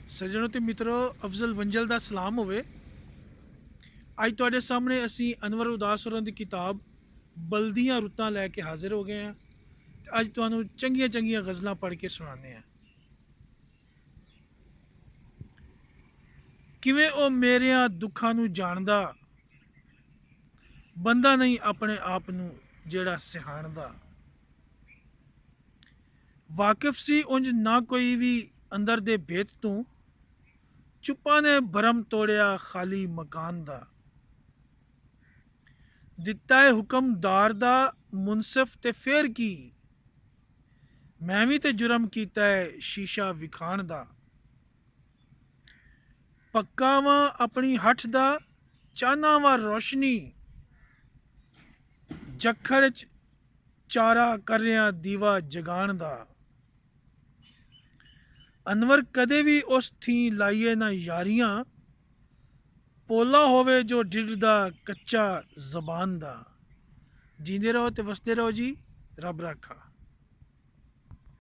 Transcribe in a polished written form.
ਸੱਜਣੋ ਤੇ ਮਿੱਤਰੋ, ਅਫਜ਼ਲ ਵੰਜਲ ਦਾ ਸਲਾਮ ਹੋਵੇ। ਅੱਜ ਤੁਹਾਡੇ ਸਾਹਮਣੇ ਅਸੀਂ ਅਨਵਰ ਉਦਾਸ ਹੋਰਾਂ ਦੀ ਕਿਤਾਬ ਬਲਦੀਆਂ ਰੁੱਤਾਂ ਲੈ ਕੇ ਹਾਜ਼ਰ ਹੋ ਗਏ ਹਾਂ। ਅੱਜ ਤੁਹਾਨੂੰ ਚੰਗੀਆਂ ਚੰਗੀਆਂ ਗਜ਼ਲਾਂ ਪੜ੍ਹ ਕੇ ਸੁਣਾਉਂਦੇ ਹਾਂ। ਕਿਵੇਂ ਉਹ ਮੇਰਿਆਂ ਦੁੱਖਾਂ ਨੂੰ ਜਾਣਦਾ, ਬੰਦਾ ਨਹੀਂ ਆਪਣੇ ਆਪ ਨੂੰ ਜਿਹੜਾ ਸਿਹਾਣਦਾ। ਵਾਕਿਫ ਸੀ ਉਂਝ ਨਾ ਕੋਈ ਵੀ ਅੰਦਰ ਦੇ ਭੇਤ ਤੋਂ, ਚੁੱਪਾਂ ਨੇ ਭਰਮ ਤੋੜਿਆ ਖਾਲੀ ਮਕਾਨ ਦਾ। ਦਿੱਤਾ ਹੈ ਹੁਕਮਦਾਰ ਦਾ ਮੁਨਸਫ ਤੇ ਫੇਰ ਕੀ, ਮੈਂ ਵੀ ਤੇ ਜੁਰਮ ਕੀਤਾ ਹੈ ਸ਼ੀਸ਼ਾ ਵਿਖਾਣ ਦਾ। ਪੱਕਾ ਵਾਂ ਆਪਣੀ ਹੱਠ ਦਾ, ਚਾਹਨਾ ਵਾਂ ਰੋਸ਼ਨੀ, ਜਖੜ ਚ ਚਾਰਾ ਕਰ ਰਿਹਾ ਦੀਵਾ ਜਗਾਣ ਦਾ। ਅਨਵਰ ਕਦੇ ਵੀ ਉਸ ਥੀ ਲਾਈਏ ਨਾ ਯਾਰੀਆਂ, ਪੋਲਾ ਹੋਵੇ ਜੋ ਢਿੱਡ ਦਾ ਕੱਚਾ ਜ਼ਬਾਨ ਦਾ। ਜੀਂਦੇ ਰਹੋ ਤੇ ਵਸਦੇ ਰਹੋ ਜੀ, ਰੱਬ ਰਾਖਾ।